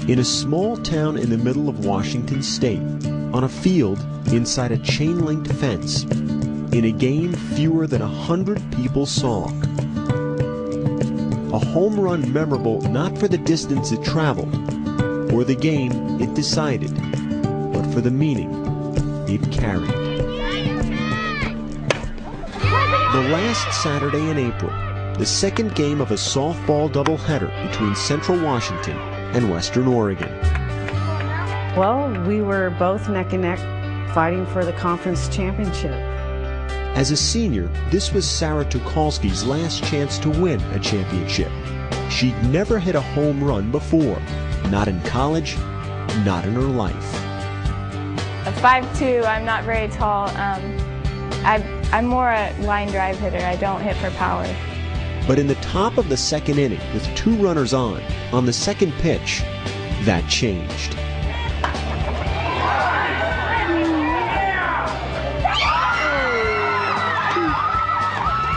in a small town in the middle of Washington State, on a field inside a chain-linked fence, in a game fewer than 100 people saw. A home run memorable not for the distance it traveled, or the game it decided, but for the meaning it carried. The last Saturday in April, the second game of a softball doubleheader between Central Washington and Western Oregon. Well, we were both neck and neck fighting for the conference championship. As a senior, this was Sarah Tucholsky's last chance to win a championship. She'd never hit a home run before, not in college, not in her life. At 5'2", I'm not very tall. I'm more a line drive hitter. I don't hit for power. But in the top of the second inning, with 2 runners on the second pitch, that changed.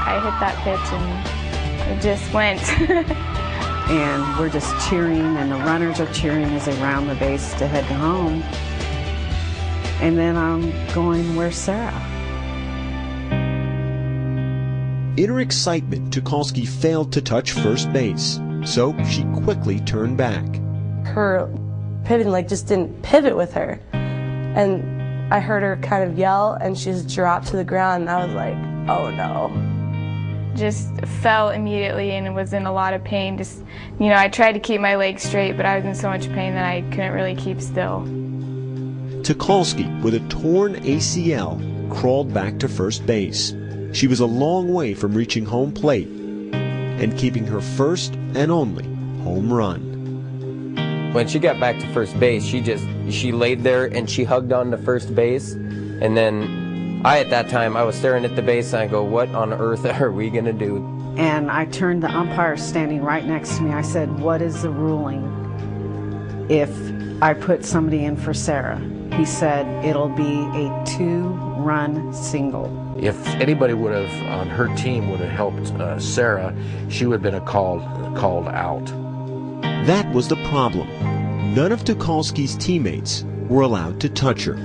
I hit that pitch and it just went. And we're just cheering, and the runners are cheering as they round the base to head home. And then I'm going, where's Sarah? In her excitement, Tucholsky failed to touch first base, so she quickly turned back. Her pivoting just didn't pivot with her. And I heard her kind of yell, and she just dropped to the ground, and I was like, oh no. Just fell immediately and was in a lot of pain. I tried to keep my legs straight, but I was in so much pain that I couldn't really keep still. Tucholsky, with a torn ACL, crawled back to first base. She was a long way from reaching home plate and keeping her first and only home run. When she got back to first base, she laid there and she hugged on to first base, and then at that time, I was staring at the base and I go, what on earth are we going to do? And I turned the umpire standing right next to me. I said, what is the ruling if I put somebody in for Sarah? He said, it'll be a 2-run single. If anybody would have, on her team, would have helped Sarah, she would have been called out. That was the problem. None of Tucholsky's teammates were allowed to touch her.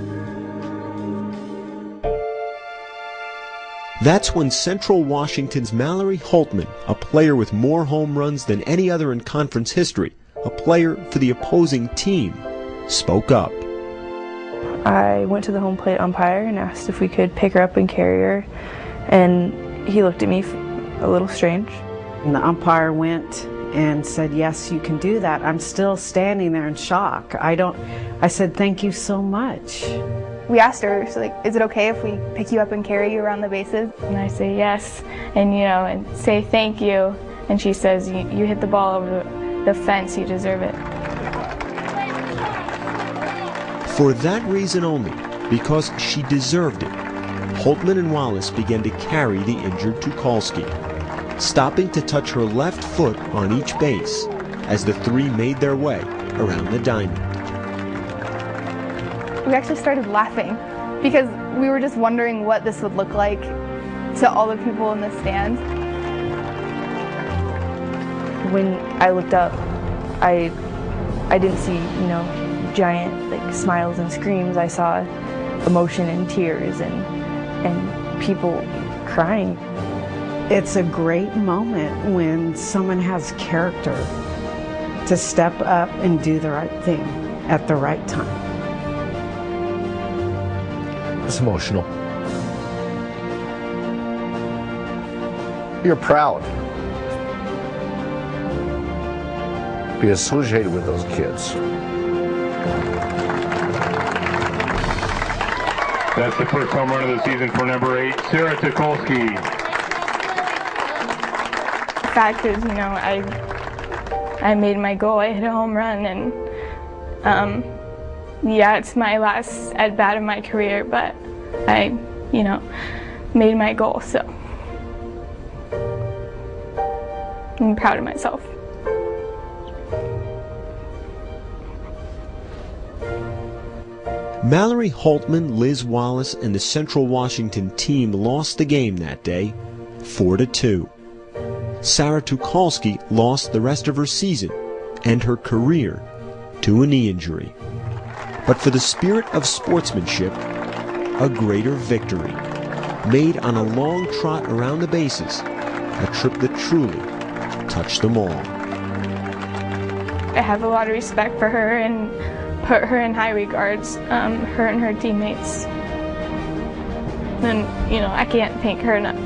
That's when Central Washington's Mallory Holtman, a player with more home runs than any other in conference history, a player for the opposing team, spoke up. I went to the home plate umpire and asked if we could pick her up and carry her, and he looked at me a little strange. And the umpire went and said, yes, you can do that. I'm still standing there in shock. I said, thank you so much. We asked her, is it okay if we pick you up and carry you around the bases? And I say yes, and and say thank you. And she says, you hit the ball over the fence, you deserve it. For that reason only, because she deserved it, Holtman and Wallace began to carry the injured Tucholsky, stopping to touch her left foot on each base as the 3 made their way around the diamond. We actually started laughing because we were just wondering what this would look like to all the people in the stands. When I looked up, I didn't see, giant smiles and screams. I saw emotion and tears and people crying. It's a great moment when someone has character to step up and do the right thing at the right time. It's emotional. You're proud to be associated with those kids. That's the first home run of the season for number 8, Sarah Tucholsky. The fact is, I made my goal. I hit a home run, and yeah, it's my last at-bat of my career, but I, made my goal, so I'm proud of myself. Mallory Holtman, Liz Wallace, and the Central Washington team lost the game that day, 4-2. Sarah Tucholsky lost the rest of her season and her career to a knee injury. But for the spirit of sportsmanship, a greater victory, made on a long trot around the bases, a trip that truly touched them all. I have a lot of respect for her and put her in high regards, her and her teammates. And, I can't thank her enough.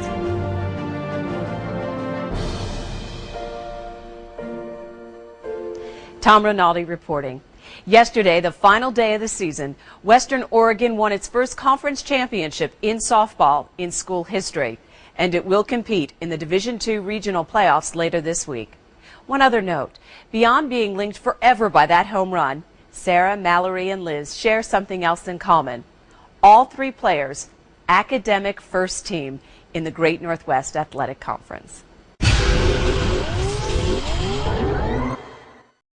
Tom Rinaldi reporting. Yesterday, the final day of the season, Western Oregon won its first conference championship in softball in school history, and it will compete in the Division II regional playoffs later this week. One other note, beyond being linked forever by that home run, Sarah, Mallory, and Liz share something else in common. All three players, academic first team in the Great Northwest Athletic Conference.